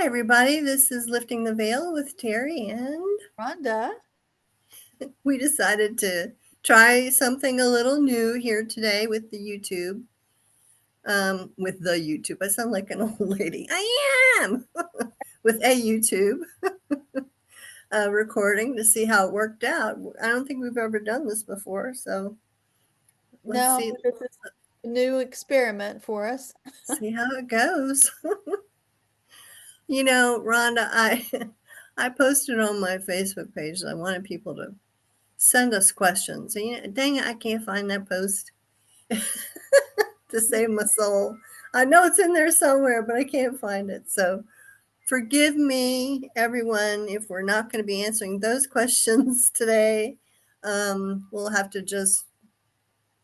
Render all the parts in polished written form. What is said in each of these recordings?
Hi, everybody. This is Lifting the Veil with Terri and Rhonda. we decided to try something a little new here today with the YouTube. I sound like an old lady. I am with a YouTube recording to see how it worked out. I don't think we've ever done this before, so let's No, see this is a new experiment for us. see how it goes. Rhonda, I I posted on my Facebook page that I wanted people to send us questions. And dang it, I can't find that post to save my soul. I know it's in there somewhere, but I can't find it. So forgive me, everyone, if we're not going to be answering those questions today. We'll have to just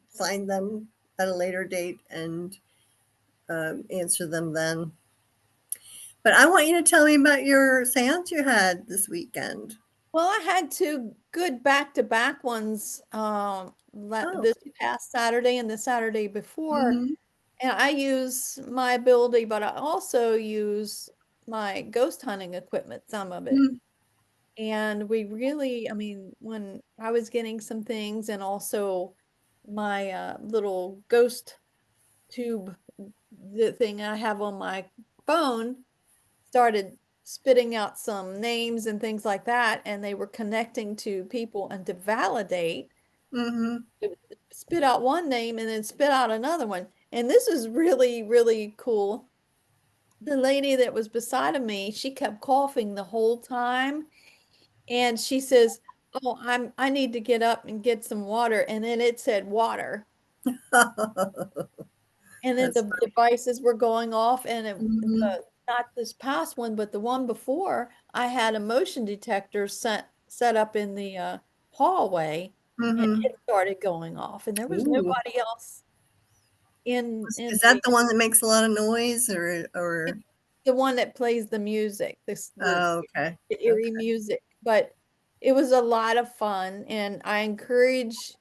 find them at a later date and answer them then. But I want you to tell me about your seance you had this weekend. Well, I had two good back-to-back ones Oh, this past Saturday and the Saturday before. mm-hmm, And I use my ability, but I also use my ghost hunting equipment, some of it. mm-hmm, And we really, when I was getting some things and also my little ghost tube, the thing I have on my phone started spitting out some names and things like that, and they were connecting to people and to validate, mm-hmm. it spit out one name and then spit out another one. And this is really, really cool. The lady that was beside of me, she kept coughing the whole time, and she says, "Oh, I need to get up and get some water." And then it said water. And then That's the devices were going off, and funny. not this past one, but the one before, I had a motion detector set up in the hallway, and Mm-hmm. it started going off, and there was Ooh. nobody else Is in that the one that makes a lot of noise or it's the one that plays the music, oh, okay. the Okay. eerie music. But it was a lot of fun, and I encourage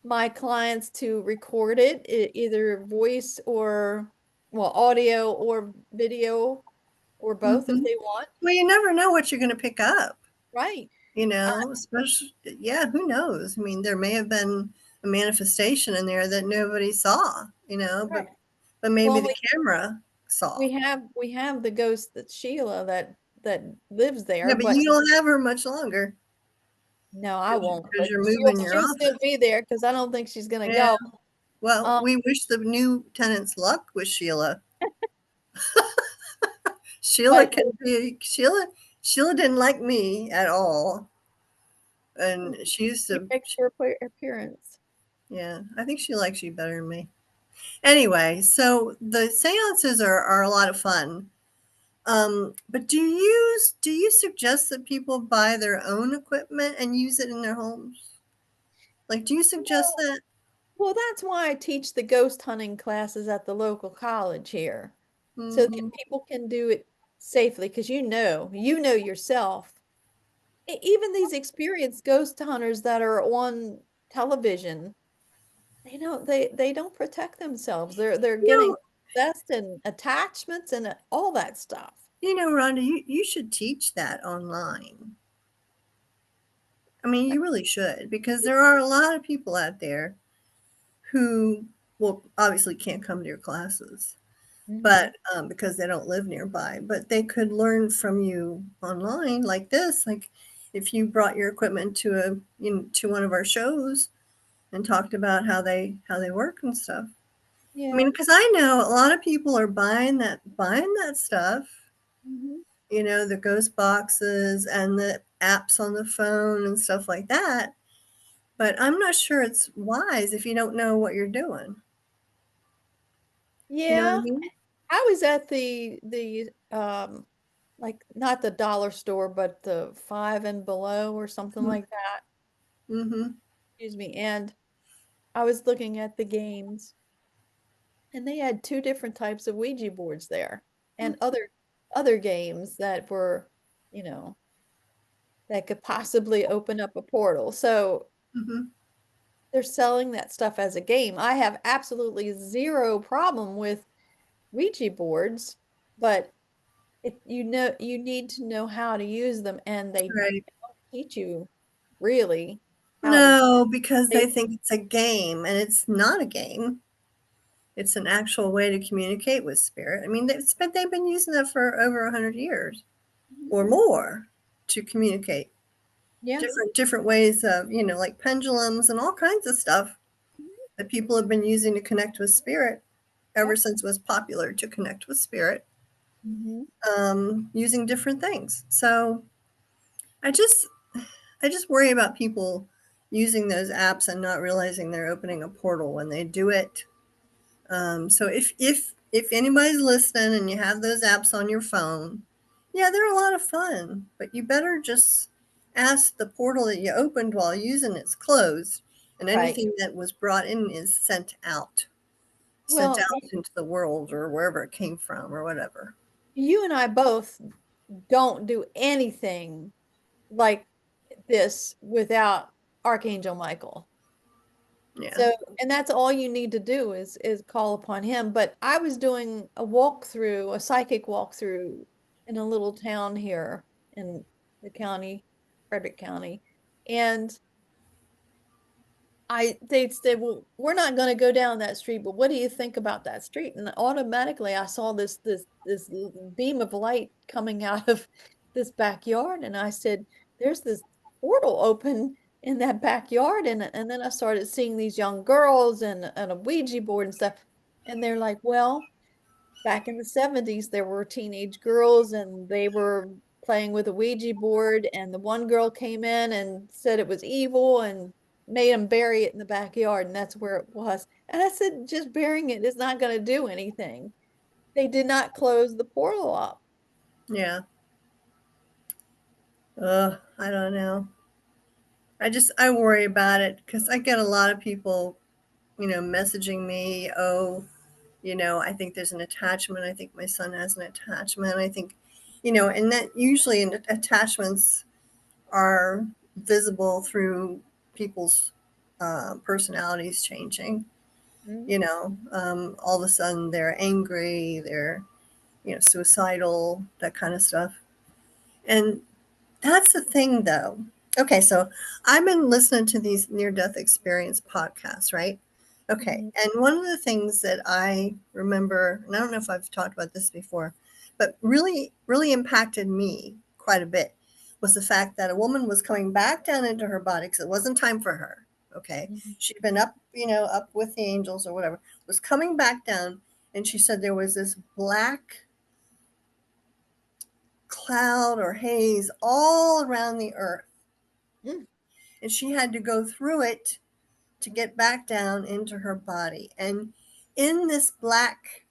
my clients to record it, either voice or, well, audio or video or both if Mhm. they want. Well, you never know what you're gonna pick up, Right. especially yeah, who knows? I mean, there may have been a manifestation in there that nobody saw, Right. but maybe Well, the camera saw. we have the ghost that Sheila that lives Yeah, there, but but you don't have her much longer no, I because won't. But you're moving your she'll still office. be there because I don't think she's gonna Yeah. go. Well, Um, we wish the new tenants luck with Sheila. Sheila but can be Sheila didn't like me at all. And she used she to, makes her appearance. yeah, I think she likes you better than me. Anyway, so the seances are a lot of fun. But do you suggest that people buy their own equipment and use it in their homes? Like, do you suggest No. that? Well, that's why I teach the ghost hunting classes at the local college here, so that Hmm. people can do it safely. Because you know yourself. Even these experienced ghost hunters that are on television, they don't protect themselves. They're You getting know, possessed and attachments and all that stuff. Rhonda, you should teach that online. I mean, you really should because there are a lot of people out there who, well, obviously can't come to your classes, Hmm. but because they don't live nearby, but they could learn from you online like this. Like if you brought your equipment to one of our shows and talked about how they work and stuff. I Yeah. mean, because I know a lot of people are buying that stuff, Hmm. the ghost boxes and the apps on the phone and stuff like that. But I'm not sure it's wise if you don't know what you're doing. You know what I Yeah. mean? I was at the like not the dollar store, but the Five and Below or something like that. Mm-hmm. Excuse me. And I was looking at the games, and they had two different types of Ouija boards there, and other games that were, you know, that could possibly open up a portal. So Mm-hmm. they're selling that stuff as a game. I have absolutely zero problem with Ouija boards, but you need to know how to use them, and they Right. don't teach you really how to No, because they they think it's a game, and it's not a game. It's an actual way to communicate with spirit. I mean, they've been using that for over 100 years Mhm. or more to communicate. Yeah. Different ways of, like pendulums and all kinds of stuff Mhm. that people have been using to connect with spirit ever Yep. since it was popular to connect with spirit, Mhm. using different things. So I just I just worry about people using those apps and not realizing they're opening a portal when they do it. So if anybody's listening and you have those apps on your phone, yeah, they're a lot of fun, but you better just ask the portal that you opened while using it's closed, and Right. anything that was brought in is sent Well, out into the world or wherever it came from or whatever. you and I both don't do anything like this without Archangel Michael. Yeah. So, and that's all you need to do is call upon him. But I was doing a walkthrough, a psychic walkthrough in a little town here in the county, Frederick County, and they said, well, we're not going to go down that street, but what do you think about that street? And automatically I saw this beam of light coming out of this backyard, and I said, there's this portal open in that backyard, and then I started seeing these young girls and a Ouija board and stuff, and they're like, well, back in the 70s, there were teenage girls and they were playing with a Ouija board, and the one girl came in and said it was evil and made them bury it in the backyard, and that's where it was. And I said, just burying it is not going to do anything. They did not close the portal up. Yeah. I don't know. I worry about it because I get a lot of people, messaging me, oh, I think there's an attachment. I think my son has an attachment. I think, and that usually attachments are visible through people's personalities changing. Mm-hmm. All of a sudden they're angry, they're, suicidal, that kind of stuff. And that's the thing, though. Okay, so I've been listening to these near death experience podcasts, right? Okay, Mm-hmm. and one of the things that I remember, and I don't know if I've talked about this before, but really, really impacted me quite a bit was the fact that a woman was coming back down into her body because it wasn't time for her. Okay, she'd been up, up with the angels or whatever, was coming back down, and she said there was this black cloud or haze all around the earth, Mm-hmm. and she had to go through it to get back down into her body. And in this black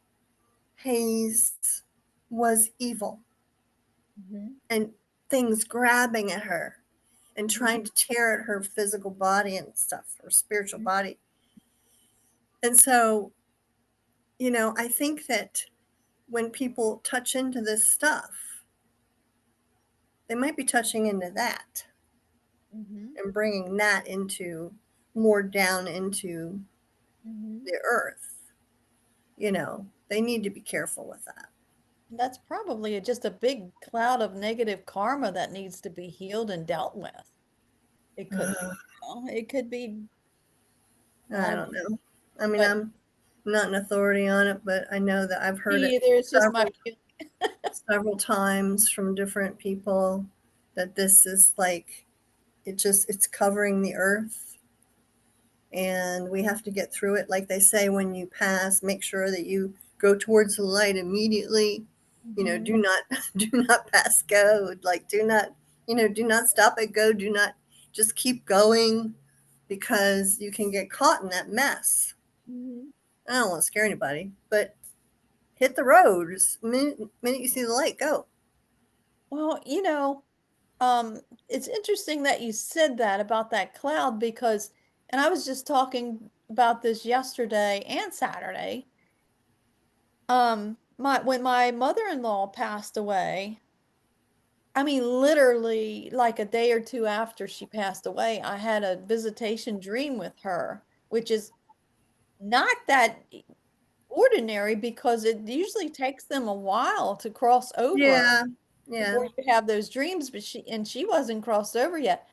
haze was evil Mm-hmm. and things grabbing at her and Mm-hmm. trying to tear at her physical body and stuff, her spiritual body. And so, I think that when people touch into this stuff, they might be touching into that Mm-hmm. and bringing that into more down into Mm-hmm. the earth. They need to be careful with that. That's probably just a big cloud of negative karma that needs to be healed and dealt with. It could be, it could be, I I don't don't know, know. I mean, but I'm not an authority on it, but I know that I've heard me it either. It's just my several feeling. several times from different people that this is like it's covering the earth, and we have to get through it. Like they say, when you pass, make sure that you go towards the light immediately. Mhm. Do not do not pass go. Like do not stop at go. Do not just keep going because you can get caught in that mess. Mhm. I don't want to scare anybody, but hit the road. Just minute you see the light, go. Well, um, it's interesting that you said that about that cloud because, and I was just talking about this yesterday and Saturday. When my mother-in-law passed away, I mean, literally like a day or two after she passed away, I had a visitation dream with her, which is not that ordinary because it usually takes them a while to cross over Yeah. Yeah. before you have those dreams, but she wasn't crossed over yet.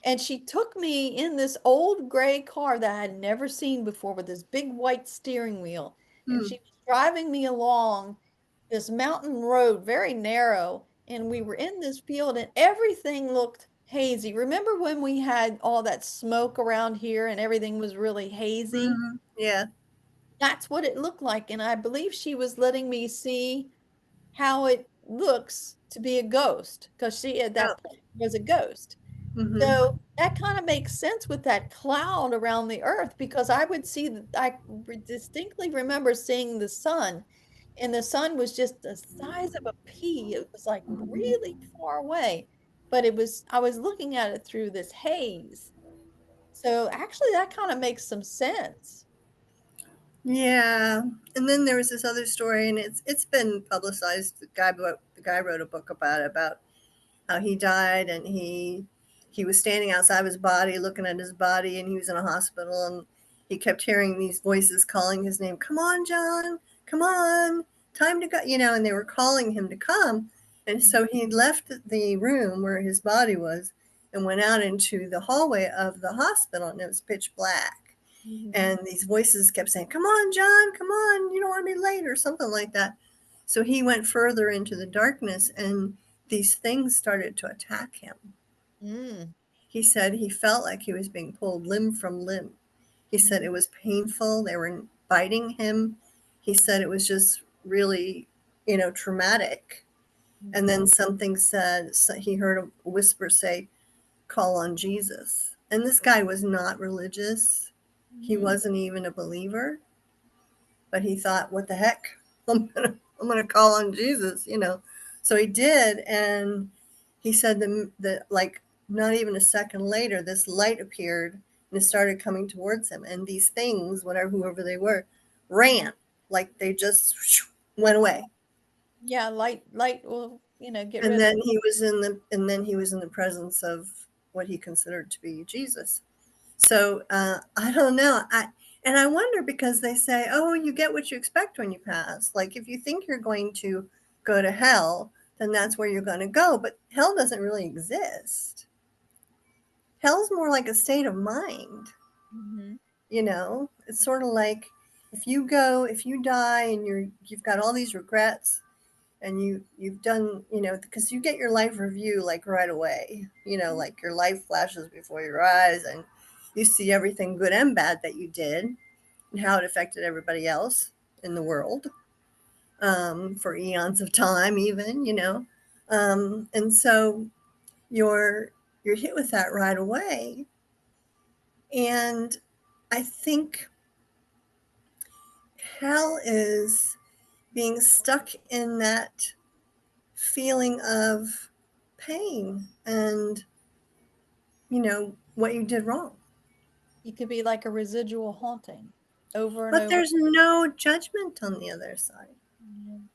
And she took me in this old gray car that I had never seen before with this big white steering wheel. And Hmm. she was driving me along this mountain road, very narrow. And we were in this field and everything looked hazy. Remember when we had all that smoke around here and everything was really hazy? Hmm. Yeah. That's what it looked like. And I believe she was letting me see how it looks to be a ghost because she at Oh. that point was a ghost. Hmm. So that kind of makes sense with that cloud around the earth because I would see that distinctly remember seeing the sun, and the sun was just the size of a pea. It was like really far away, but I was looking at it through this haze. So actually, that kind of makes some sense. Yeah. And then there was this other story, and it's been publicized. The guy wrote a book about it, about how he died, and he was standing outside his body looking at his body, and he was in a hospital, and he kept hearing these voices calling his name. Come on, John, come on, time to go, and they were calling him to come. And so he left the room where his body was and went out into the hallway of the hospital, and it was pitch black, Mhm. and these voices kept saying, come on, John, come on, you don't want to be late, or something like that. So he went further into the darkness, and these things started to attack him. Mm, He said he felt like he was being pulled limb from limb. He said mhm, it was painful. They were biting him. He said it was just really, traumatic. And mhm, then something said, so he heard a whisper say, call on Jesus. And this guy was not religious. He mhm, wasn't even a believer, but he thought, what the heck? I'm gonna call on Jesus. So he did, and he said that like not even a second later, this light appeared and it started coming towards him, and these things, whatever whoever they were, mhm. ran like they just went away. Yeah, light will, get And rid of. then he was in the presence of what he considered to be Jesus. So I don't know. I wonder, because they say, oh, you get what you expect when you pass. Like if you think you're going to go to hell, then that's where you're going to go. But hell doesn't really exist. Hell's more like a state of mind. Mhm, It's sort of like if you die and you've got all these regrets, and you've done, because you get your life review like right away, like your life flashes before your eyes, and you see everything good and bad that you did and how it affected everybody else in the world, for eons of time, even, and so you're you're hit with that right away. And I think hell is being stuck in that feeling of pain and what you did wrong. it could be like a residual haunting over and But over. there's no judgment on the other side. Mhm.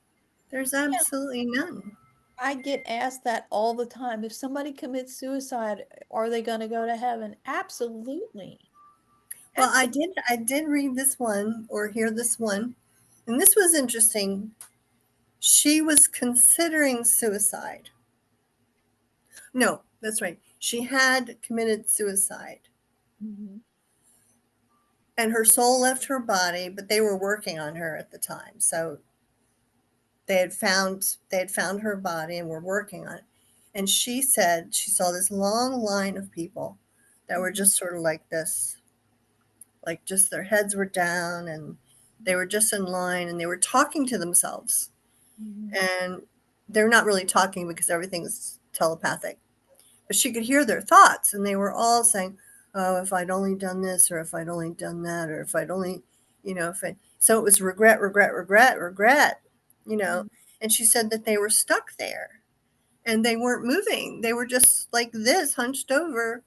There's Yeah, absolutely none. I get asked that all the time. If somebody commits suicide, are they going to go to heaven? Absolutely. Well, I Absolutely. did I did read this one, or hear this one, and this was interesting. She was considering suicide. No, that's right. She had committed suicide, Mhm, and her soul left her body, but they were working on her at the time. So they had found her body and were working on it. And she said she saw this long line of people that were mhm, just sort of like this, like just their heads were down, and they were just in line, and they were talking to themselves. mhm, And they're not really talking because everything's telepathic, but she could hear their thoughts, and they were all saying, oh, if I'd only done this, or if I'd only done that, or if I'd only, if I, so it was regret, regret, regret, regret, you know. mhm, And she said that they were stuck there, and they weren't moving. They were just like this, hunched over.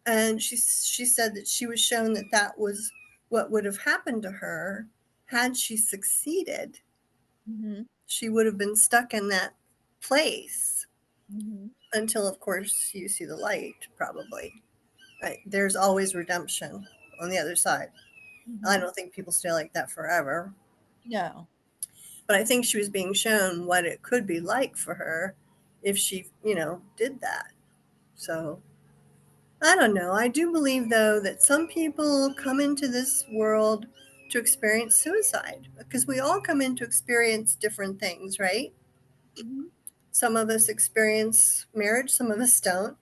And she said that she was shown that that was what would have happened to her had she succeeded. mhm, She would have been stuck in that place mhm. until, of course, you see the light, probably. Right? There's always redemption on the other side. I Mhm. don't think people stay like that forever. No. But I think she was being shown what it could be like for her if she, did that. So I don't know. I do believe, though, that some people come into this world to experience suicide because we all come in to experience different things, right? Mhm. Some of us experience marriage, some of us don't.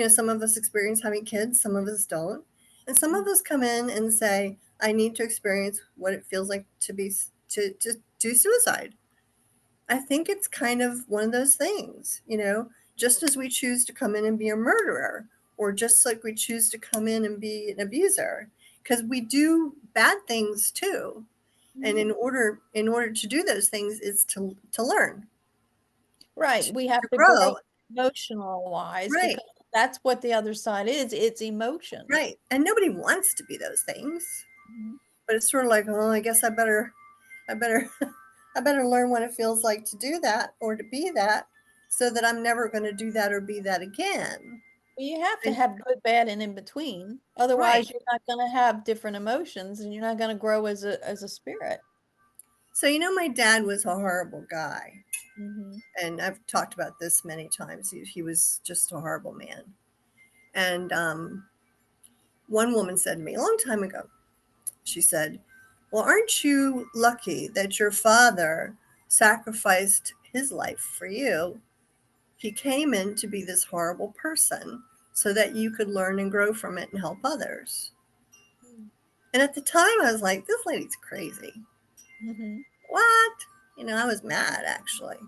Some of us experience having kids, some of us don't. And some of Mm. us come in and say, I need to experience what it feels like to do suicide. I think it's kind of one of those things, just as we choose to come in and be a murderer, or just like we choose to come in and be an abuser, because we do bad things too. And Mhm. in order to do those things is to learn, Right, we to have to grow grow. emotional wise Right, because that's what the other side is, it's emotion. right. And nobody wants to be those things, Mhm. but it's sort of like, oh, I guess I better I better learn what it feels like to do that or to be that, so that I'm never going to do that or be that again. Well, you have to And have good, bad, and in between. right. Otherwise, you're not gonna have different emotions and you're not gonna grow as a spirit. So my dad was a horrible guy, Mhm. and I've talked about this many times. He was just a horrible man. And one woman said to me a long time ago, she said, "Well, aren't you lucky that your father sacrificed his life for you? He came in to be this horrible person so that you could learn and grow from it and help others." Mm. And at the time, I was like, this lady's crazy. Mhm. What? I was mad actually.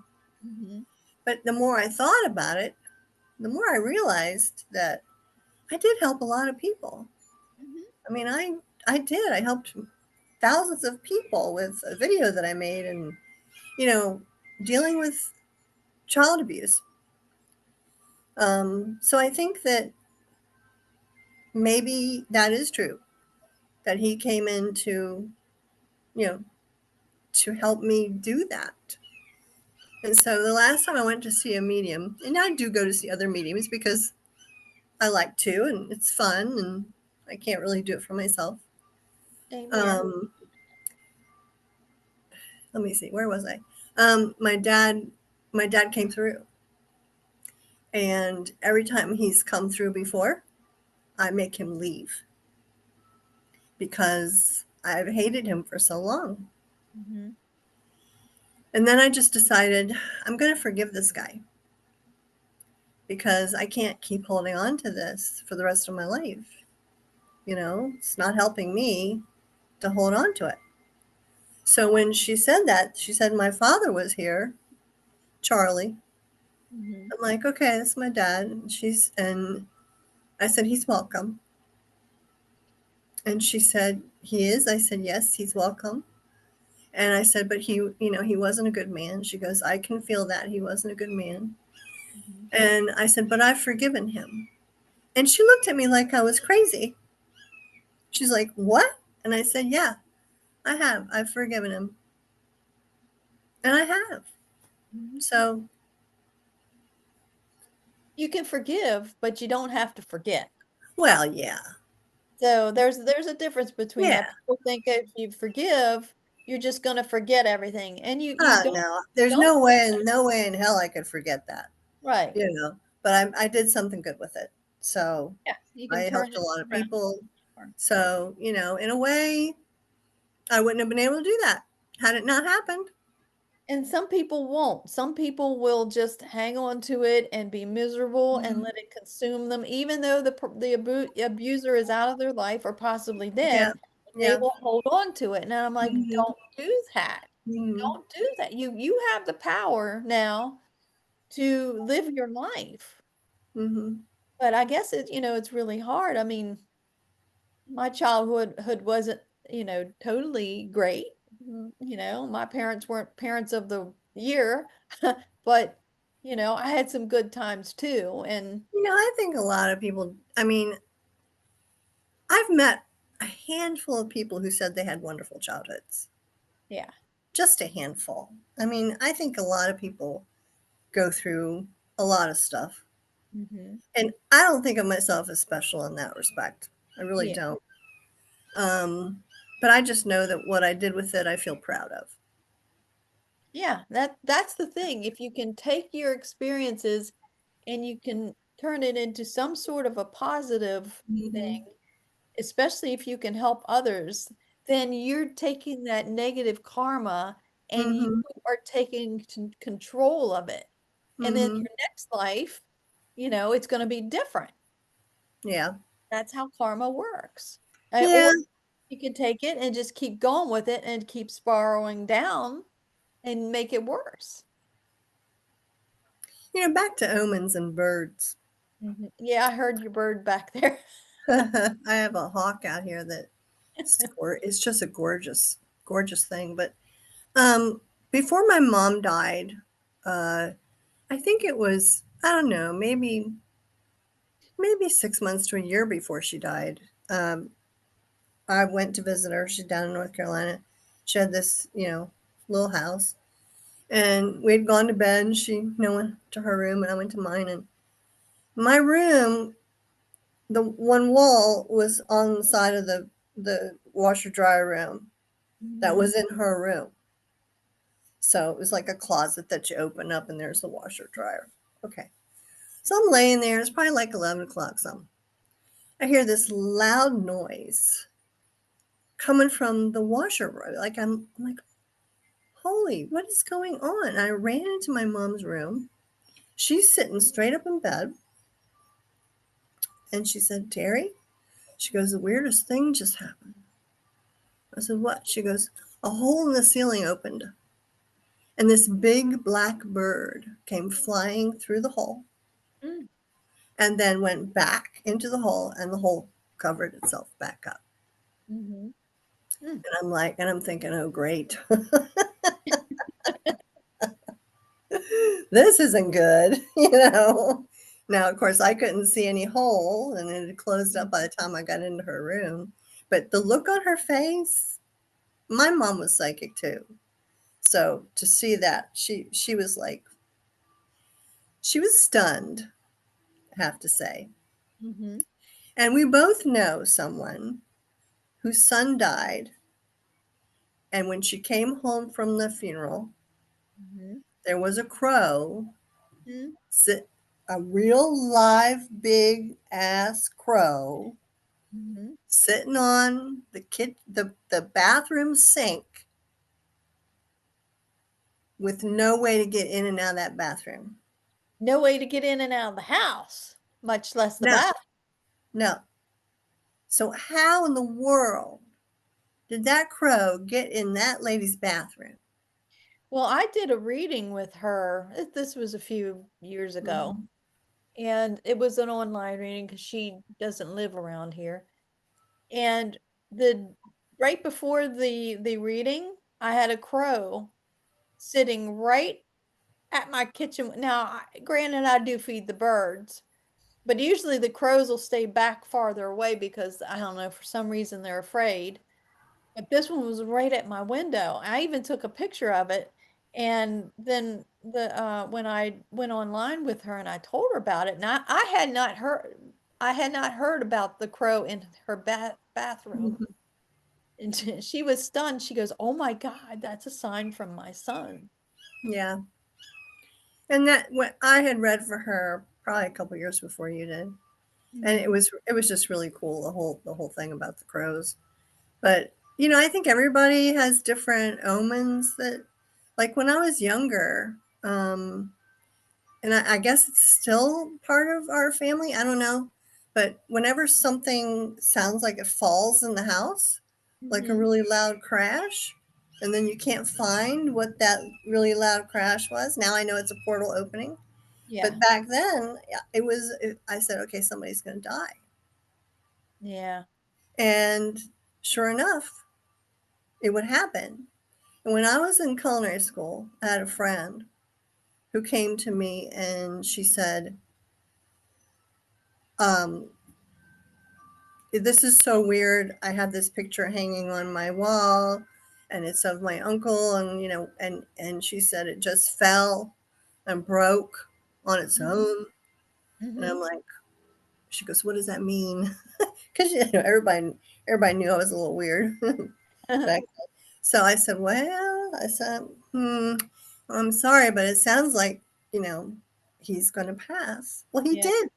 Mhm. But the more I thought about it, the more I realized that I did help a lot of people. Mhm. I mean, I did. I helped thousands of people with a video that I made, and you know, dealing with child abuse. So I think that maybe that is true. That he came in you know, to help me do that. And so the last time I went to see a medium, and I do go to see other mediums because I like to, and it's fun, and I can't really do it for myself. Same here. Um, Let me see, where was I? My dad came through, and every time he's come through before, I make him leave because I've hated him for so long. Mhm. And then I just decided I'm going to forgive this guy because I can't keep holding on to this for the rest of my life. It's not helping me to hold on to it. So when she said that, she said my father was here, Charlie. Mhm. I'm like, okay, that's my dad. And I said, he's welcome. And she said, he is. I said, yes, he's welcome. And I said, but he wasn't a good man. She goes, I can feel that he wasn't a good man. Mhm. And I said, but I've forgiven him. And she looked at me like I was crazy. She's like, what? And I said, yeah, I have. I've forgiven him. And I have. Mhm. So, You can forgive, but you don't have to forget. well, yeah. So there's a difference between Yeah. that. People think if you forgive, you're just gonna forget everything, and you Oh, don't no. There's don't no way in hell I could forget that, right. but I did something good with it. So Yeah, you I can turn helped a it lot of around. people. So, in a way, I wouldn't have been able to do that had it not happened. And some people won't. Some people will just hang on to it and be miserable and Mhm. let it consume them, even though the abuser is out of their life or possibly Yeah. dead. They Yeah. will hold on to it. And I'm like, Mhm. don't do that. Mhm. Don't do that. You have the power now to live your life. Mhm. But I guess it's really hard. I mean, my childhood wasn't, totally great. My parents weren't parents of the year, but I had some good times too. And I think a lot of people, I mean, I've met a handful of people who said they had wonderful childhoods. yeah. Just a handful. I mean, I think a lot of people go through a lot of stuff. Hmm. And I don't think of myself as special in that respect. I really Yeah. don't. Um, But I just know that what I did with it, I feel proud of. Yeah, that's the thing. If you can take your experiences and you can turn it into some sort of a positive Mhm. thing, especially if you can help others, then you're taking that negative karma and you Mhm. are taking control of it. And then Mhm. your next life, it's going to be different. Yeah. That's how karma works. Yeah. Or you can take it and just keep going with it and keep spiraling down and make it worse. Back to omens and birds. Mhm. Yeah, I heard your bird back there. I have a hawk out here that it's just a gorgeous, gorgeous thing. But um, before my mom died, uh, I think it was, I don't know, maybe 6 months to a year before she died. Um, I went to visit her. She's down in North Carolina. She had this, little house, and we'd gone to bed. And she, went to her room, and I went to mine. And my room, the one wall was on the side of the washer dryer room that Mhm. was in her room. So it was like a closet that you open up, and there's the washer dryer. Okay. So I'm laying there. It's probably like 11 o'clock. Something. I hear this loud noise coming from the washer room. Like I'm like, holy, what is going on? And I ran into my mom's room. She's sitting straight up in bed, and she said, "Terry," she goes, "the weirdest thing just happened." I said, "What?" She goes, "A hole in the ceiling opened, and this big black bird came flying through the hole Mm, and then went back into the hole, and the hole covered itself back up." mhm, mm, And I'm thinking, oh, great. This isn't good, Now, of course, I couldn't see any hole, and it had closed up by the time I got into her room. But the look on her face, my mom was psychic too. So to see that, she was like, she was stunned, I have to say. mhm, And we both know someone whose son died, and when she came home from the funeral, mhm, there was a crow, mm, sit, a real live big ass crow mhm. sitting on the bathroom sink with no way to get in and out of that bathroom. No way to get in and out of the house, much less the No, bath. no. So how in the world did that crow get in that lady's bathroom? Well, I did a reading with her. This was a few years ago, Mhm. and it was an online reading because she doesn't live around here. And the right before the reading, I had a crow sitting right at my kitchen. Now, granted, I do feed the birds, but usually the crows will stay back farther away because I don't know, for some reason they're afraid. But this one was right at my window. I even took a picture of it. And then when I went online with her and I told her about it, and I had not heard about the crow in her bathroom. Mhm. And she was stunned. She goes, "Oh my God, that's a sign from my son." Yeah. And that what I had read for her probably a couple years before you did. And it Mhm. was it was just really cool, the whole thing about the crows. But I think everybody has different omens that, like when I was younger, and I guess it's still part of our family. I don't know. But whenever something sounds like it falls in the house, like a Mhm. really loud crash, and then you can't find what that really loud crash was. Now I know it's a portal opening. Yeah. But back then, yeah, I said, okay, somebody's going to die. Yeah. And sure enough, it would happen. And when I was in culinary school, I had a friend who came to me and she said, um, "This is so weird. I have this picture hanging on my wall, and it's of my uncle, and and she said it just fell and broke on its Mhm. own." And I'm Mhm. like, she goes, "What does that mean?" Because everybody knew I was a little weird. back. So I said, "Well," I said, "Hmm, I'm sorry, but it sounds like, you know, he's gonna pass." Well, he Yeah, did.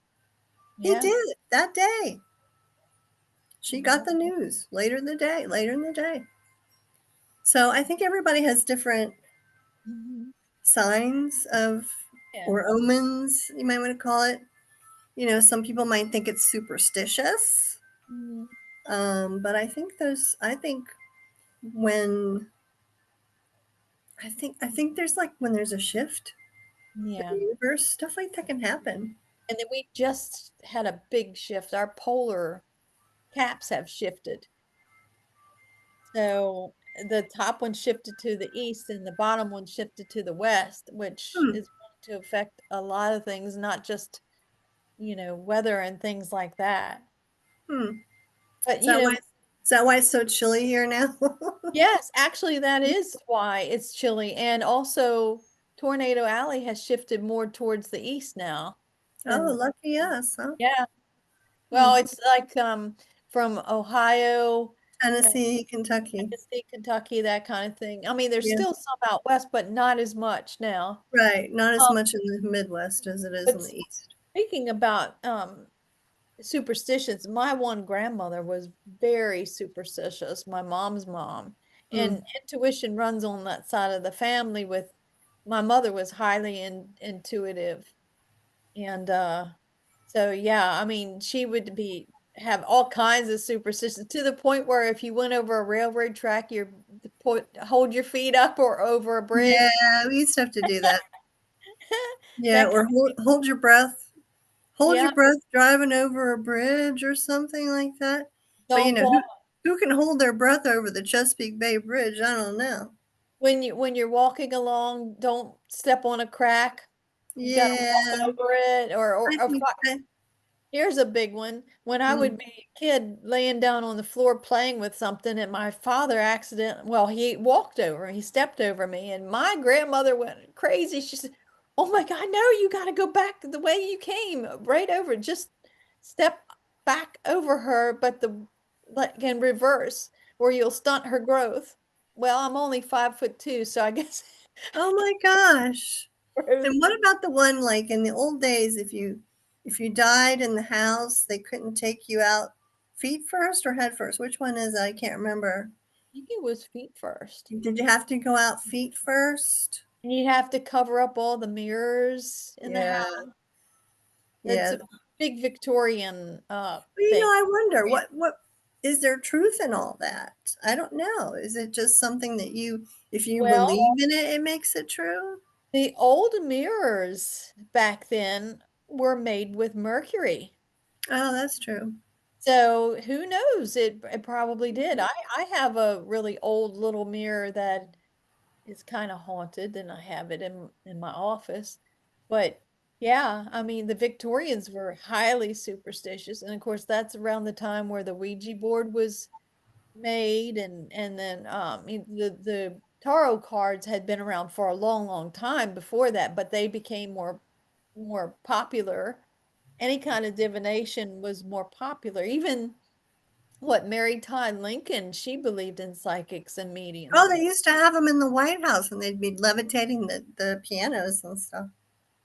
He yeah. did that day. She got Mhm. the news later in the day. So I think everybody has different Mhm. signs of Yeah. or omens, you might want to call it. You know, some people might think it's superstitious. Mhm. But I think when I think there's like when there's a shift in Yeah. the universe, stuff like that can happen. And then we just had a big shift. Our polar caps have shifted. So the top one shifted to the east and the bottom one shifted to the west, which Hmm. is going to affect a lot of things, not just, weather and things like that. Hmm. But, Is that why? Is that why it's so chilly here now? yes, actually, that is why it's chilly. And also, Tornado Alley has shifted more towards the east now Oh, than, lucky us, huh? yeah. Well, Hmm. it's like from Ohio, uh, Tennessee, Kentucky. Tennessee, Kentucky, that kind of thing. I mean, there's Yeah, still some out west, but not as much now. right. Not as Um, much in the Midwest as it is but in the East. speaking about superstitions, my one grandmother was very superstitious, my mom's mom. Hmm. And intuition runs on that side of the family with my mother was highly intuitive. And so yeah, I mean, she would be have all kinds of superstitions to the point where if you went over a railroad track, you hold your feet up or over a bridge. Yeah, we used to have to do that. Yeah, That or kind, hold your breath. Hold yeah, your breath driving over a bridge or something like that. But you don't know, walk who can hold their breath over the Chesapeake Bay Bridge? I don't know. when you're walking along, don't step on a crack. You gotta walk Yeah, over it I or think I, here's a big one. When I mm, would be a kid laying down on the floor playing with something, and my father well, he walked over, he stepped over me, and my grandmother went crazy. She said, "Oh my God, no, you got to go back the way you came, right over. Just step back over her, but like in reverse, or you'll stunt her growth." Well, I'm only 5'2", so I guess oh my gosh. growth. And what about the one like in the old days if you died in the house, they couldn't take you out feet first or head first? Which one is it? I can't remember. I think it was feet first. Did you have to go out feet first? And you'd have to cover up all the mirrors in the Yeah, house. That's yeah. a big Victorian Well, you know, thing. I wonder what is there truth in all that? I don't know. Is it just something that if you Well, believe in it, it makes it true? the old mirrors back then were made with mercury. Oh, that's true. So who knows? It probably did. I have a really old little mirror that is kind of haunted, and I have it in my office. But yeah, I mean the Victorians were highly superstitious, and of course that's around the time where the Ouija board was made, and then the tarot cards had been around for a long time before that, but they became more popular. Any kind of divination was more popular. Even what Mary Todd Lincoln, she believed in psychics and mediums. Oh, they used to have them in the White House, and they'd be levitating the pianos and stuff.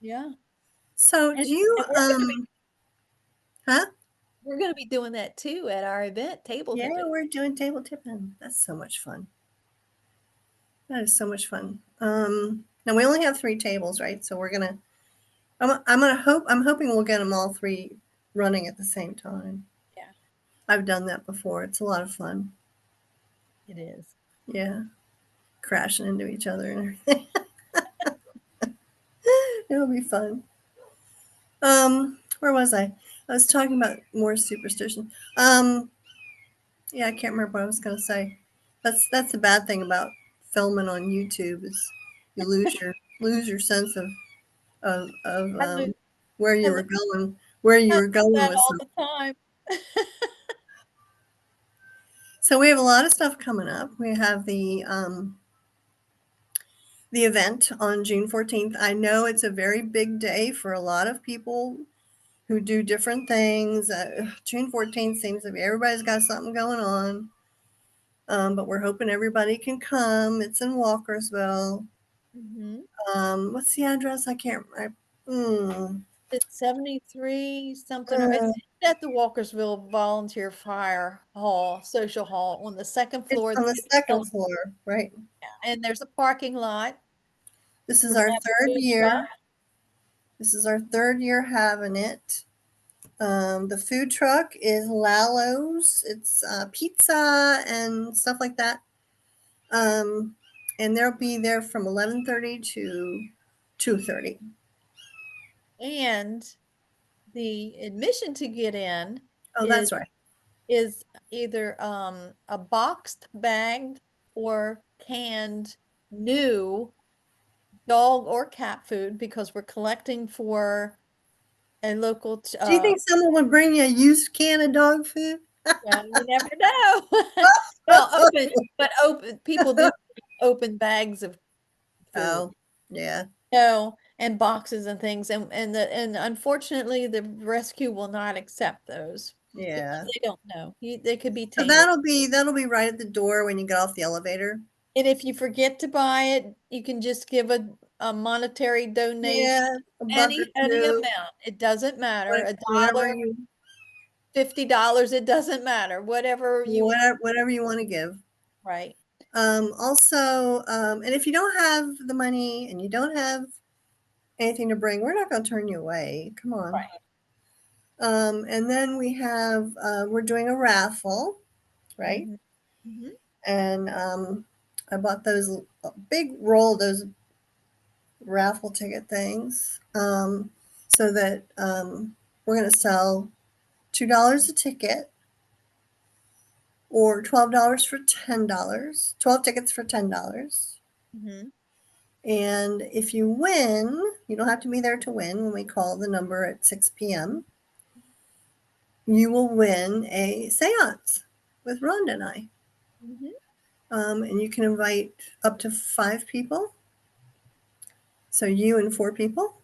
Yeah. So And, do you, and huh? we're gonna be doing that too at our event, table Yeah, tipping. we're doing table tipping. That's so much fun. That is so much fun. Now we only have 3 tables, right? So I'm hoping we'll get them all 3 running at the same time. Yeah, I've done that before. It's a lot of fun. it is. Yeah, crashing into each other and everything. It'll be fun. Where was I? I was talking about more superstition. Yeah, I can't remember what I was going to say. That's the bad thing about filming on YouTube is you lose your sense of I lose, where I you lose, were going where you I were lose going that with all something. the time. So we have a lot of stuff coming up. We have the event on June 14th. I know it's a very big day for a lot of people who do different things. June 14th seems to be everybody's got something going on. But we're hoping everybody can come. It's in Walkersville. Mhm. What's the address? I can't. Mm, It's 73 something, or uh, it's at the Walkersville Volunteer Fire Hall, Social Hall on the second it's floor of on the the civic second building. floor, right? And there's a parking lot. This is We're gonna our have a third food truck. year. This is our third year having it. The food truck is Lalo's. It's pizza and stuff like that. Um, and they'll be there from 11:30 to 2:30. And the admission to get in Oh, is that's right. is either a boxed, bagged, or canned new dog or cat food because we're collecting for a local Do you think someone would bring you a used can of dog food? well, you never know. Well, open, but open people do open bags of food. Oh, yeah, No, and boxes and things, and unfortunately, the rescue will not accept those because yeah. they don't know. They could be So tainted. that'll be right at the door when you get off the elevator. And if you forget to buy it, you can just give a monetary donation, Yeah, a buck or any two, amount. It doesn't matter. whatever $1, you $50, it doesn't matter. Whatever you want. whatever you want to give. Right. Also, and if you don't have the money and you don't have anything to bring, we're not going to turn you away. Come on. Right. And then we're doing a raffle, right? Hmm. Hmm. And I bought those a big roll, those raffle ticket things, so that we're going to sell $2 a ticket or $12 for $10, 12 tickets for $10. Hmm. And if you win, you don't have to be there to win when we call the number at 6 p.m. You will win a seance with Rhonda and I. Hmm. And you can invite up to 5 people. So you and 4 people.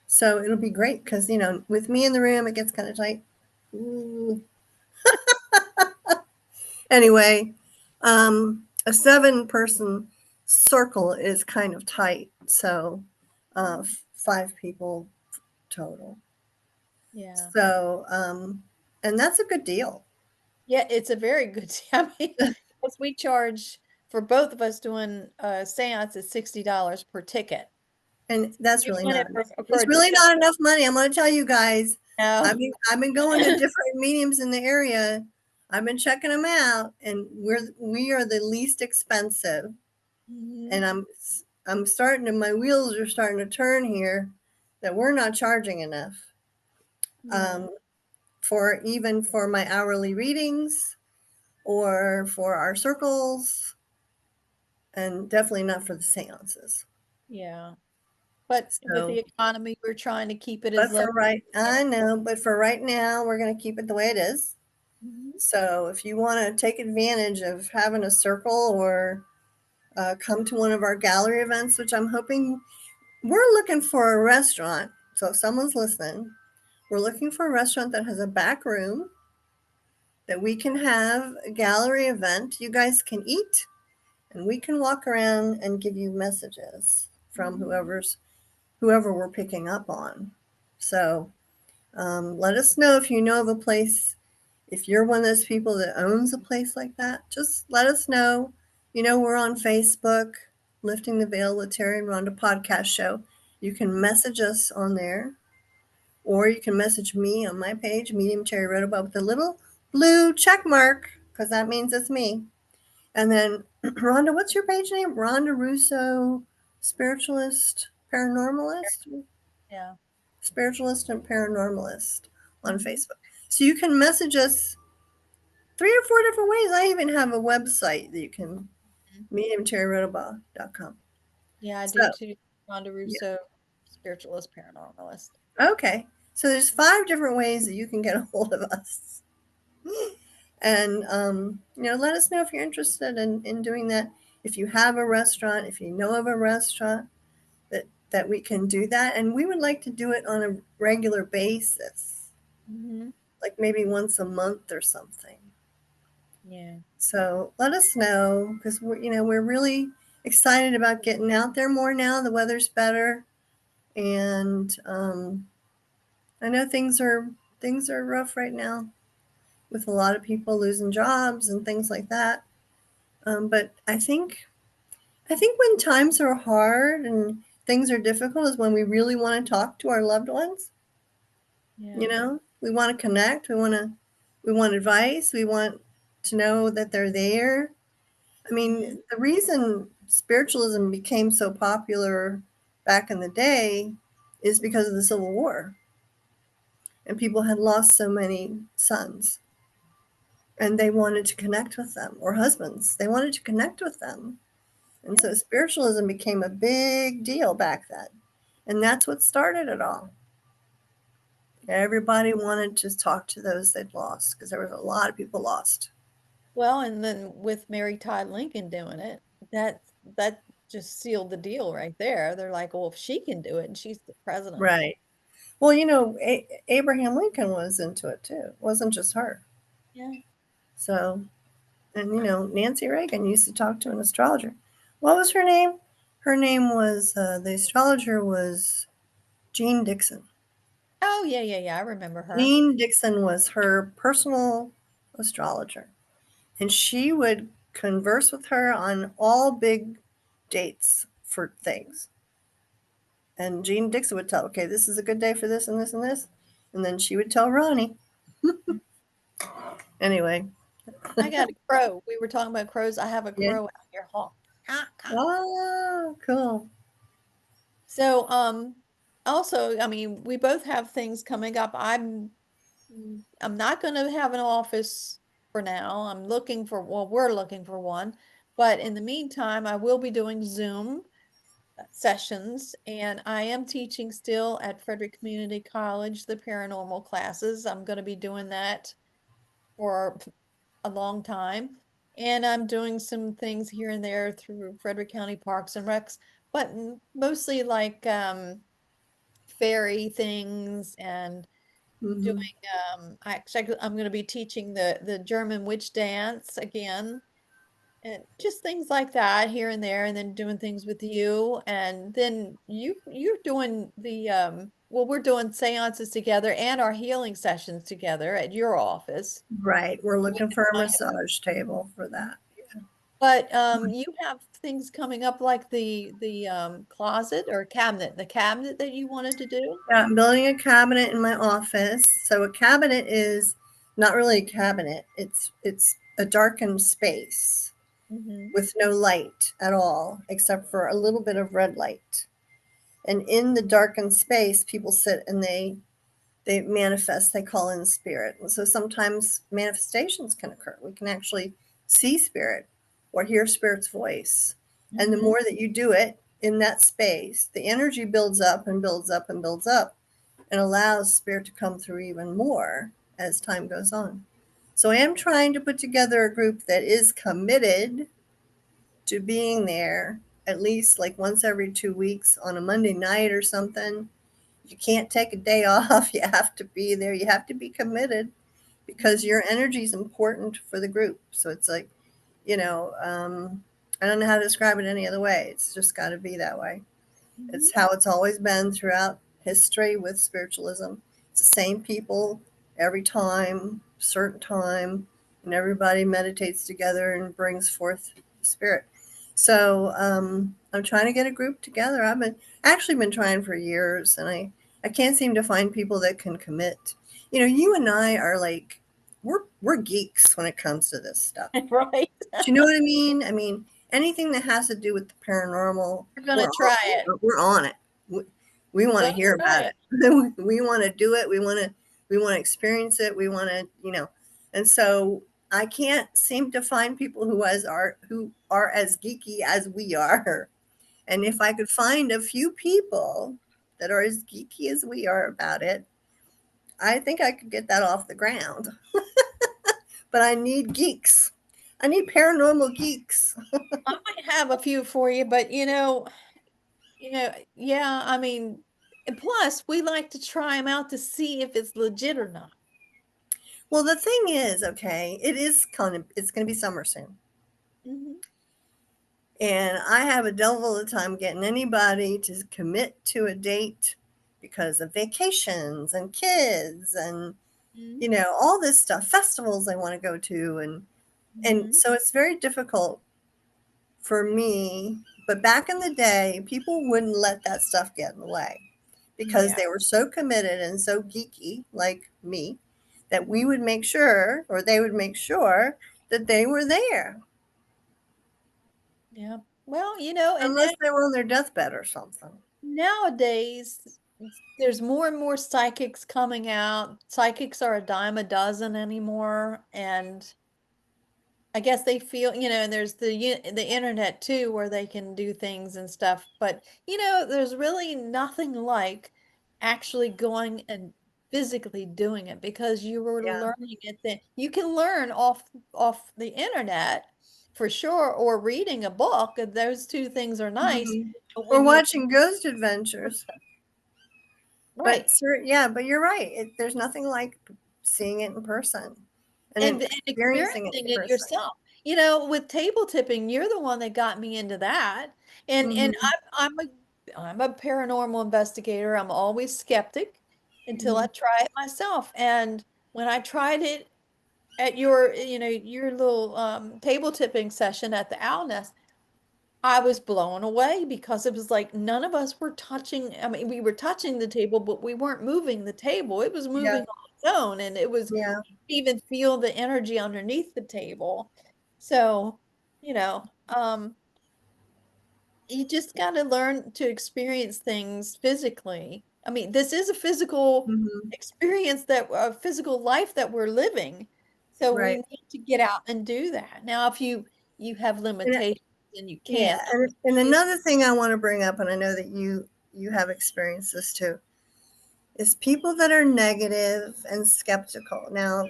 So it'll be great because, with me in the room, it gets kind of tight. Ooh. Anyway, a 7-person circle is kind of tight. So 5 people total. Yeah. So, and that's a good deal. Yeah, it's a very good I mean, because we charge for both of us doing a seance is $60 per ticket. And that's You really want not it enough. for It's a really ticket not enough money. I'm going to tell you guys. now. I've been going to different mediums in the area. I've been checking them out, and we are the least expensive. Hmm. And I'm starting to my wheels are starting to turn here that we're not charging enough. Yeah. Um, for even for my hourly readings or for our circles, and definitely not for the seances. Yeah. But with So the economy, we're trying to keep it as but low for as right we can. I know, but for right now, we're gonna keep it the way it is. Mhm. So if you wanna take advantage of having a circle or, come to one of our gallery events, which I'm hoping we're looking for a restaurant. So if someone's listening, we're looking for a restaurant that has a back room that we can have a gallery event. You guys can eat, and we can walk around and give you messages from Mhm. whoever we're picking up on. So let us know if you know of a place. If you're one of those people that owns a place like that, just let us know. We're on Facebook, Lifting the Veil with Terri and Rhonda podcast show. You can message us on there, or you can message me on my page, Medium Terri Rhonda, with a little blue check mark, because that means it's me. And then, Rhonda, what's your page name? Rhonda Russo, spiritualist, paranormalist? Yeah. Spiritualist and Paranormalist on Mhm. Facebook. So you can message us 3 or 4 different ways. I even have a website that you can Mhm. mediumterrorobot.com. Yeah, I do So, too. Rhonda yeah. Russo, spiritualist, paranormalist. Okay. So there's 5 different ways that you can get a hold of us. And, let us know if you're interested in doing that. If you have a restaurant, if you know of a restaurant that we can do that. And we would like to do it on a regular basis, Hmm. like maybe once a month or something. Yeah. So let us know because we're really excited about getting out there more now. The weather's better, and I know things are rough right now with a lot of people losing jobs and things like that. But I think when times are hard and things are difficult is when we really want to talk to our loved ones. Yeah. We want to connect. We want advice. We want to know that they're there. I Mhm. mean, the reason spiritualism became so popular back in the day is because of the Civil War, and people had lost so many sons, and they wanted to connect with them, or husbands. They wanted to connect with them. And Yeah. so spiritualism became a big deal back then. And that's what started it all. Everybody wanted to talk to those they'd lost because there was a lot of people lost. Well, and then with Mary Todd Lincoln doing it, that just sealed the deal right there. They're like, well, if she can do it and she's the president. Right. Well, Abraham Lincoln was into it too. It wasn't just her. Yeah. So, and Nancy Reagan used to talk to an astrologer. What was her name? Her name was, the astrologer was Jean Dixon. Oh, yeah, yeah, yeah. I remember her. Jean Dixon was her personal astrologer. And she would converse with her on all big dates for things. And Jean Dixon would tell, okay, this is a good day for this and this and this. And then she would tell Ronnie. Anyway, I got a crow. We were talking about crows. I have a yeah. crow out here. Honk. Honk, honk. Oh, cool. So, also, I mean, we both have things coming up. I'm not going to have an office for now. Well, we're looking for one. But in the meantime, I will be doing Zoom sessions, and I am teaching still at Frederick Community College, the paranormal classes. I'm going to be doing that for a long time. And I'm doing some things here and there through Frederick County Parks and Recs, but mostly like fairy things and doing Hmm. I'm going to be teaching the German witch dance again and just things like that here and there, and then doing things with you, and then you're doing the well, we're doing seances together and our healing sessions together at your office. Right. We're You looking for a and massage table for I. that. But you have things coming up like the closet or cabinet, the cabinet that you wanted to do. Yeah, I'm building a cabinet in my office. So a cabinet is not really a cabinet. It's a darkened space Hmm. with no light at all, except for a little bit of red light. And in the darkened space, people sit and they manifest, they call in spirit. And so sometimes manifestations can occur. We can actually see spirit or hear spirit's voice. And the Hmm. more that you do it in that space, the energy builds up and builds up and builds up and allows spirit to come through even more as time goes on. So I am trying to put together a group that is committed to being there at least like once every 2 weeks on a Monday night or something. You can't take a day off. You have to be there. You have to be committed because Hmm. your energy is important for the group. So it's like, you know, um, I don't know how to describe it any other way. It's just got to be that way. Hmm. It's how it's always been throughout history with spiritualism. It's the same people every time, certain time, and everybody meditates together and brings forth spirit. So I'm trying to get a group together. I've been actually been trying for years, and I can't seem to find people that can commit. You and I are like we're geeks when it comes to this stuff. Right. Do you know what I mean? I mean, anything that has to do with the paranormal, We're gonna try it. we're on it. We We're want to gonna hear try about it. it. We want to do it. We want to experience it. We want to. And so I can't seem to find people who are as geeky as we are. And if I could find a few people that are as geeky as we are about it, I think I could get that off the ground. But I need geeks. I need paranormal geeks. I might have a few for you, but yeah, I mean, and plus we like to try them out to see if it's legit or not. Well, the thing is, okay, it's going to be summer soon. Mhm. And I have a devil of a time getting anybody to commit to a date because of vacations and kids and Mhm. all this stuff, festivals they want to go to, and Mhm. so it's very difficult for me. But back in the day, people wouldn't let that stuff get in the way because Yeah. they were so committed and so geeky, like me, that we Mhm. would make sure, or they would make sure, that they were there, Yeah. Well, and unless they were on their deathbed or something. nowadays there's more and more psychics coming out. Psychics are a dime a dozen anymore, and I guess they feel, and there's the internet too where they can do things and stuff. But there's really nothing like actually going and physically doing it because you were Yeah. learning it. Then you can learn off the internet for sure, or reading a book. And those two things are nice. Mhm. But Or when you watching Ghost Adventures. right. Yeah, but you're right. There's nothing like seeing it in person and then And experiencing it experiencing in it person. yourself. With table tipping, you're the one that got me into that. And Mhm, I'm a paranormal investigator. I'm always skeptic until I mhm. try it myself. And when I tried it at your little table tipping session at the Owl Nest, I was blown away because it was like none of us were touching. I mean, we were touching the table, but we weren't moving the table. It was Yeah, moving on its own, and it was yeah. even feel the energy underneath the table. So, you know, um, you just got to learn to experience things physically. I mean, this is a physical Mhm. experience a physical life that we're living. So we Right. need to get out and do that. Now, if you have And limitations and you yeah, can't, and another thing I wanna bring up, and I know that you have experienced this too, is people that are negative and skeptical. Now,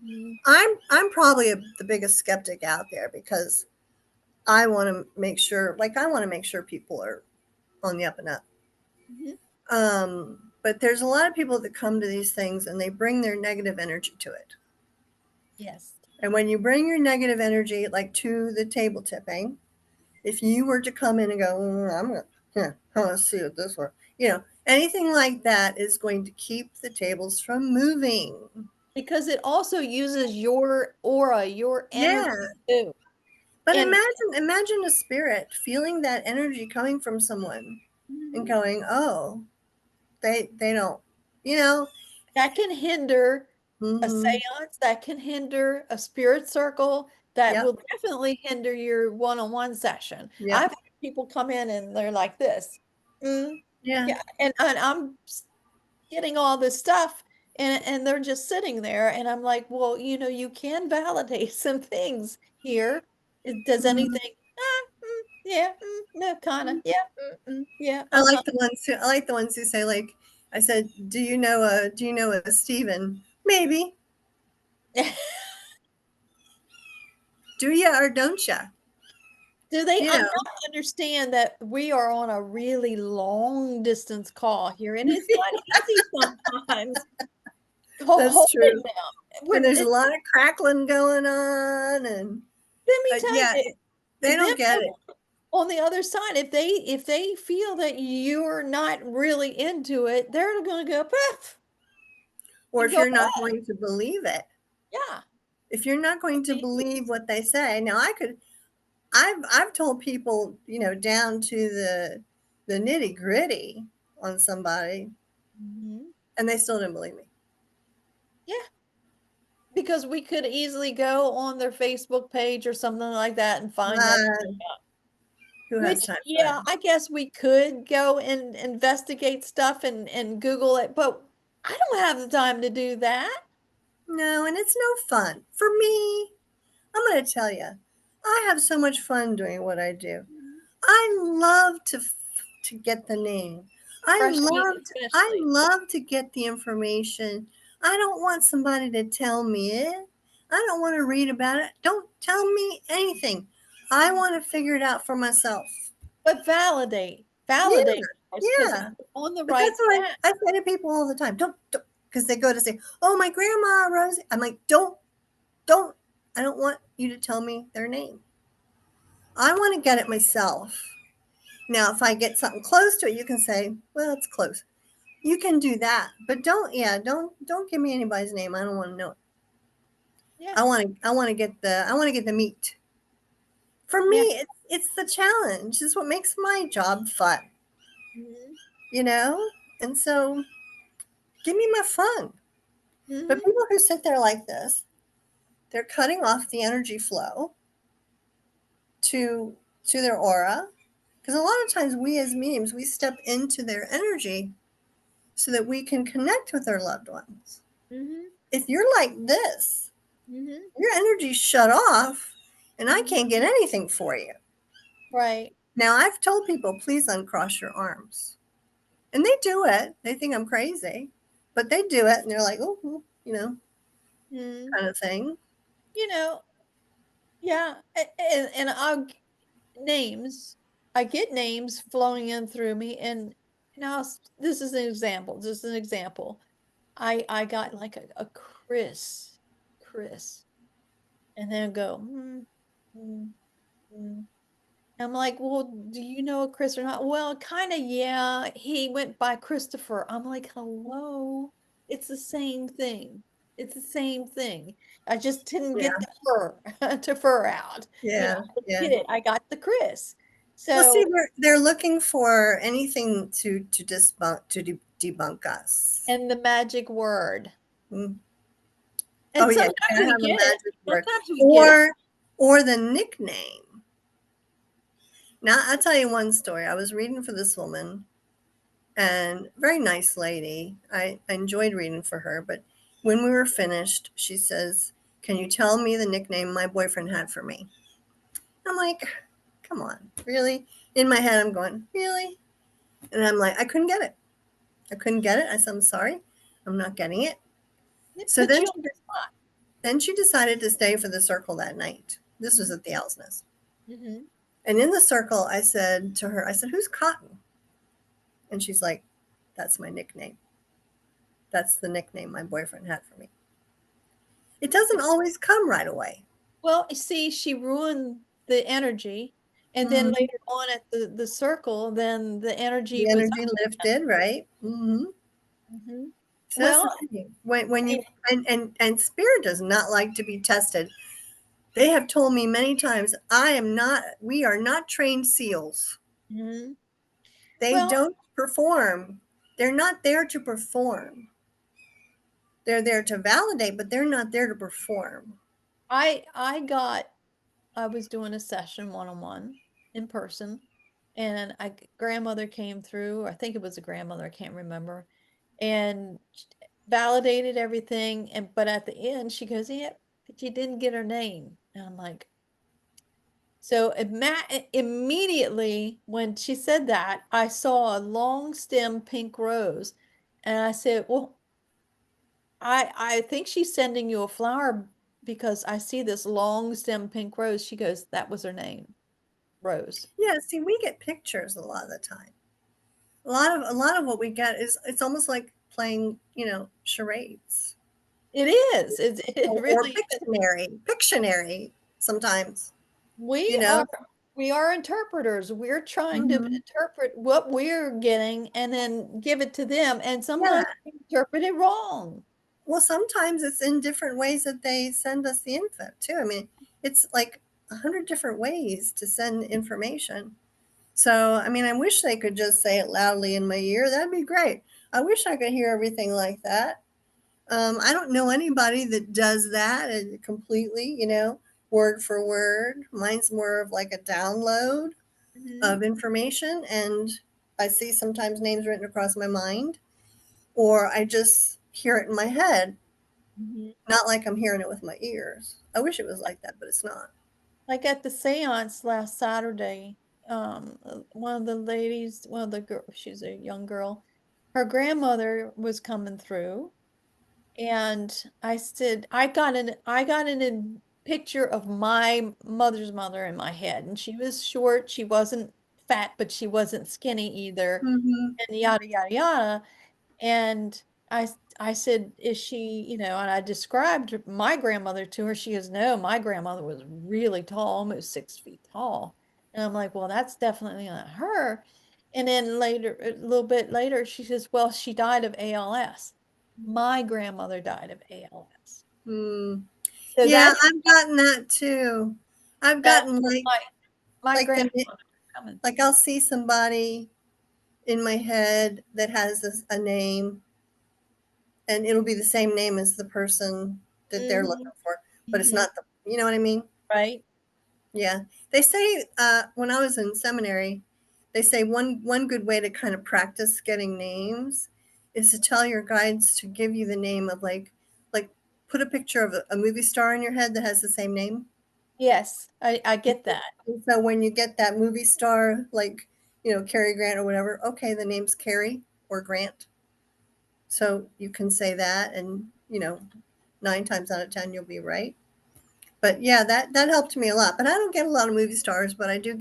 Mhm. I'm probably the biggest skeptic out there because I wanna make sure people are on the up and up. Mhm. But there's a lot of people that come to these things and they bring their negative energy to it. Yes. And when you bring your negative energy, like to the table tipping, if you were to come in and go, I'm gonna see it this way, anything like that is going to keep the tables from moving. Because it also uses your aura, your Yeah, energy too. but And imagine a spirit feeling that energy coming from someone and mhm, going, oh, they don't, you know. that can hinder a Mm-hmm. seance, that can hinder a spirit circle, that Yep. will definitely hinder your one-on-one session. Yep. I've had people come in and they're like this. Mm, Yeah. yeah, and I'm getting all this stuff and they're just sitting there and I'm like, well, you can validate some things here. Does Mhm. anything yeah, no, kind of, yeah, yeah, I like the ones who say, like, I said, do you know a Steven? Maybe. Do you or don't you? Do they You know. not understand that we are on a really long distance call here and it's not easy sometimes That's holding true. them. And there's a lot of crackling going on, and Let me tell yeah, you, they them don't get it. on the other side, if they feel that you're not really into it, they're going to go poof Or and if go you're not away. going to believe it, Yeah. if you're not going to believe what they say. Now, I've told people, down to the nitty gritty on somebody, Mhm. and they still didn't believe me. Yeah, because we could easily go on their Facebook page or something like that and find that. Uh, who has Which, time for that? yeah, I guess we could go and investigate stuff and Google it, but I don't have the time to do that. No, and it's no fun. For me, I'm going to tell you, I have so much fun doing what I do. Mhm. I love to get the name. Fresh meat I especially. love to get the information. I don't want somebody to tell me it. I don't want to read about it. Don't tell me anything. I want to figure it out for myself. But validate, Yeah, validate, because yeah. you're on the But right that's what path. I say to people all the time. Don't. because they go to say, "Oh, my grandma Rosie." I'm like, don't. I don't want you to tell me their name. I want to get it myself. Now, if I get something close to it, you can say, "Well, it's close." You can do that, but don't give me anybody's name. I don't want to know it. Yeah. I want to get the meat. For me, Yeah. it's the challenge. It's what makes my job fun, Mhm. you know? And so give me my fun. But Mhm. people who sit there like this, they're cutting off the energy flow to their aura. Because a lot of times we as mediums, we step into their energy so that we can connect with our loved ones. Mhm. If you're like this, Mhm. your energy's shut off and I Mhm. can't get anything for you. Right. Now, I've told people, please uncross your arms. And they do it. They think I'm crazy, but they do it and they're like, oh, Mhm. kind of thing. You know, yeah, and names. I get names flowing in through me, and now this is an example. Just an example. I got like a Chris, and then go. Mm, mm. I'm like, well, do you know a Chris or not? Well, kind of, yeah. He went by Christopher. I'm like, hello. It's the same thing. It's the same thing. I just didn't Yeah, get the fur to fur out. yeah, I yeah. get it. I got the Chris. Well, see, So, they're looking for anything to debunk us. and the magic word. Mm. Oh And yeah, you sometimes gotta we have a get it. magic word, Sometimes we get it. or the nickname. Now I'll tell you one story. I was reading for this woman, and very nice lady. I enjoyed reading for her, but when we were finished, she says, "Can you tell me the nickname my boyfriend had for me?" I'm like, "Come on, really?" In my head, I'm going, "Really?" And I'm like, I couldn't get it. I couldn't get it. I said, "I'm sorry, I'm not getting it." It So puts you on the spot. then she decided to stay for the circle that night. This was Mhm. at the Owl's Nest. Mhm. And in the circle, I said to her, I said, "Who's Cotton?" And she's like, "That's my nickname. That's the nickname my boyfriend had for me." It doesn't always come right away. Well, you see, she ruined the energy, and then Mhm. later on at the circle, then the energy The was energy lifted, right? Mhm. So that's Well, the thing. When I you and spirit does not like to be tested. They have told me many times, I am not. We are not trained seals. mhm. They Well, don't perform. They're not there to perform. They're there to validate, but they're not there to perform. I was doing a session one-on-one in person, and I grandmother came through. I think it was a grandmother, I can't remember, and validated everything. And but at the end, she goes, "Yeah, but you didn't get her name." And I'm like, so immediately when she said that, I saw a long stem pink rose. And I said, well, I think she's sending you a flower because I see this long stem pink rose. She goes, that was her name, Rose. Yeah, see, we get pictures a lot of the time. A lot of what we get is it's almost like playing, charades It is. It or really is. Pictionary sometimes. We You are know. we are interpreters. We're trying to hmm interpret what we're getting and then give it to them. And Yeah. sometimes we interpret it wrong. Well, sometimes it's in different ways that they send us the info too. I mean, it's like 100 different ways to send information. So, I mean, I wish they could just say it loudly in my ear. That'd be great. I wish I could hear everything like that. I don't know anybody that does that completely, word for word. Mine's more of like a download Mhm. of information, and I see sometimes names written across my mind, or I just hear it in my head, Mhm. not like I'm hearing it with my ears. I wish it was like that, but it's not. Like at the seance last Saturday, one of the ladies, one of the girl, she's a young girl, her grandmother was coming through, and I said, I got in a picture of my mother's mother in my head, and she was short, she wasn't fat, but she wasn't skinny either, hmm and yada yada yada. And I said, "Is she," and I described my grandmother to her. She goes, "No, my grandmother was really tall, almost 6 feet tall." And I'm like, "Well, that's definitely not her." And then later, a little bit later, she says, "Well, she died of ALS." My grandmother died of ALS. Hmm. So Yeah, that's I've gotten that too. I've that's gotten what my like the grandmother coming. like I'll see somebody in my head that has a name, and it'll be the same name as the person that they're Hmm. looking for, but it's Hmm. not the. You know what I mean? Right? Yeah. They say when I was in seminary, they say one good way to kind of practice getting names is to tell your guides to give you the name of like put a picture of a movie star in your head that has the same name. Yes, I get that. And so when you get that movie star, like, Cary Grant or whatever, okay, the name's Cary or Grant. So you can say that, and, 9 times out of 10, you'll be right. But yeah, that helped me a lot. But I don't get a lot of movie stars, but I do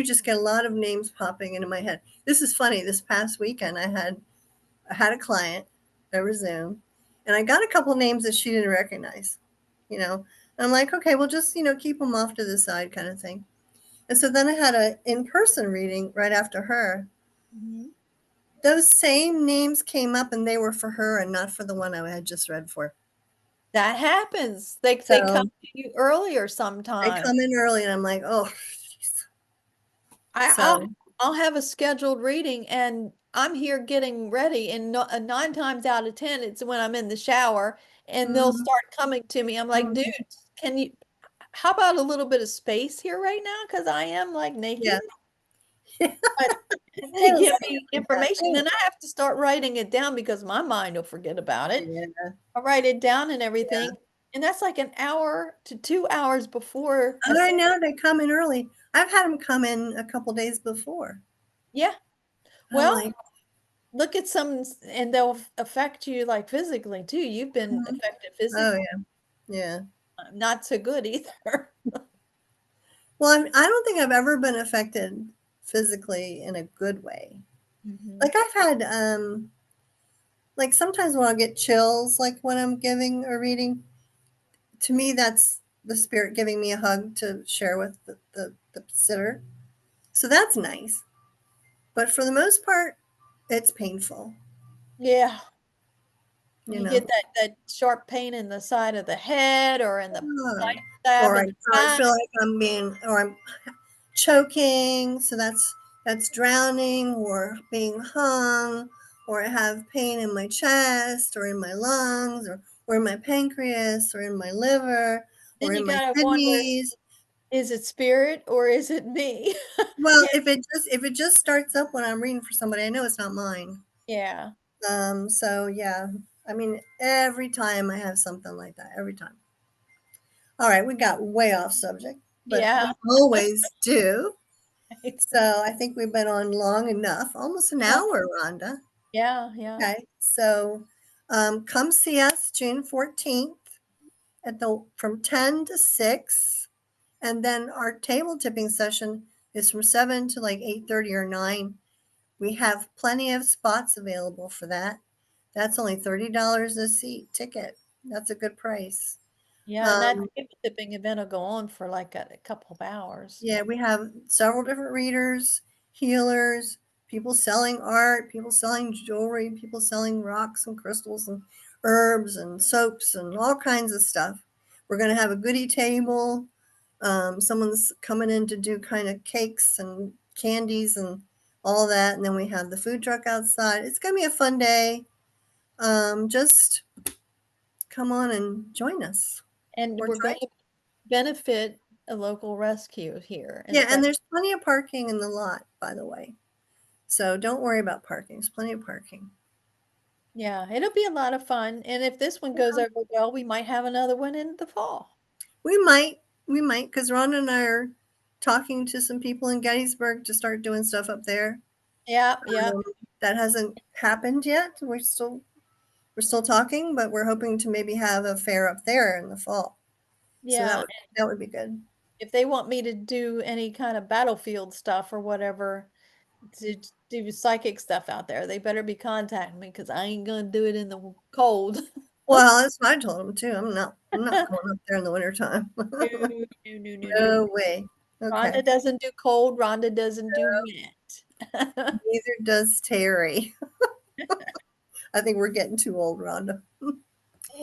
just get a lot of names popping into my head. This is funny. This past weekend, I had a client over Zoom, and I got a couple names that she didn't recognize. You know, and I'm like, okay, well, just keep them off to the side, kind of thing. And so then I had a in-person reading right after her. Mhm. Those same names came up, and they were for her and not for the one I had just read for. That happens. They come So to you earlier they sometimes. come in early, and I'm like, oh, geez. I So I'll have a scheduled reading and I'm here getting ready and no, 9 times out of 10 it's when I'm in the shower and they'll mhm, start coming to me. I'm like, dude, mhm. can you how about a little bit of space here right now? Because I am like naked. Yeah. But I they don't give say it me like that. information and I have to start writing it down because my mind will forget about it. Yeah, I write it down and yeah. everything. And that's like an hour to 2 hours before a I scene. know they come in early. I've had them come in a couple days before. Yeah. I'm Well, like, look at some, and they'll affect you like physically too. You've been mhm. affected Oh, physically, yeah, yeah. not so good either. Well, I don't think I've ever been affected physically in a good way. Hmm. Like I've had, like sometimes when I get chills, like when I'm giving a reading, to me that's the spirit giving me a hug to share with the sitter. So that's nice. But for the most part, it's painful, Yeah, you you get know. that sharp pain in the side of the head or in the Uh, stab or in I, the or I back. feel like I'm choking, so that's drowning or being hung, or I have pain in my chest or in my lungs or in my pancreas or in my liver or Then in you my gotta wonder, kidneys. is it spirit or is it me? Well, Yeah, if it just starts up when I'm reading for somebody, I know it's not mine. yeah, So yeah, I mean, every time I have something like that, every time. All right, we got way off subject, but we yeah, always do. So I think we've been on long enough, almost an yeah, hour, Rhonda. yeah, yeah, Okay, so come see us June 14th at the from 10 to 6, and then our table tipping session is from 7 to like 8:30 or 9. We have plenty of spots available for that. That's only $30 a seat ticket. That's a good price. yeah. And that Um, table tipping event will go on for like a couple of hours. Yeah, we have several different readers, healers, people selling art, people selling jewelry, people selling rocks and crystals and herbs and soaps and all kinds of stuff. We're going to have a goodie table. Someone's coming in to do kind of cakes and candies and all that. And then we have the food truck outside. It's going to be a fun day. Just come on and join us And or we're try. going to benefit a local rescue here in the Yeah, and French. there's plenty of parking in the lot, by the way. So don't worry about parking. There's plenty of parking. Yeah, it'll be a lot of fun. And if this one goes over well, we might have another one in the fall. We might, because Ron and I are talking to some people in Gettysburg to start doing stuff up there. Yeah, yeah, Um, that hasn't happened yet. We're still talking, but we're hoping to maybe have a fair up there in the fall. So that yeah. would that would be good. If they want me to do any kind of battlefield stuff or whatever, to do psychic stuff out there, they better be contacting me because I ain't gonna do it in the cold. Well, that's what I told him too. I'm not going up there in the wintertime. No, no, no, no, no. No way. Okay. Rhonda doesn't do cold. Rhonda doesn't do wet. Neither does Terry. I think we're getting too old, Rhonda.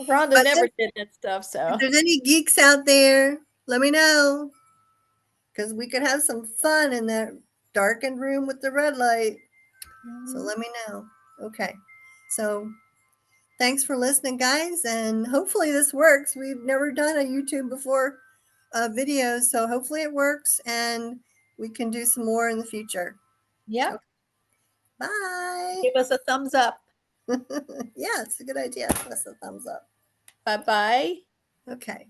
Rhonda But never did that stuff, if so. there's any geeks out there, let me know because we could have some fun in that darkened room with the red light. So Mhm. let me know. Okay. So thanks for listening, guys, and hopefully this works. We've never done a YouTube before video, so hopefully it works and we can do some more in the future. Yep. Okay. Bye. Give us a thumbs up. Yeah, it's a good idea. That's a thumbs up. Bye bye. Okay.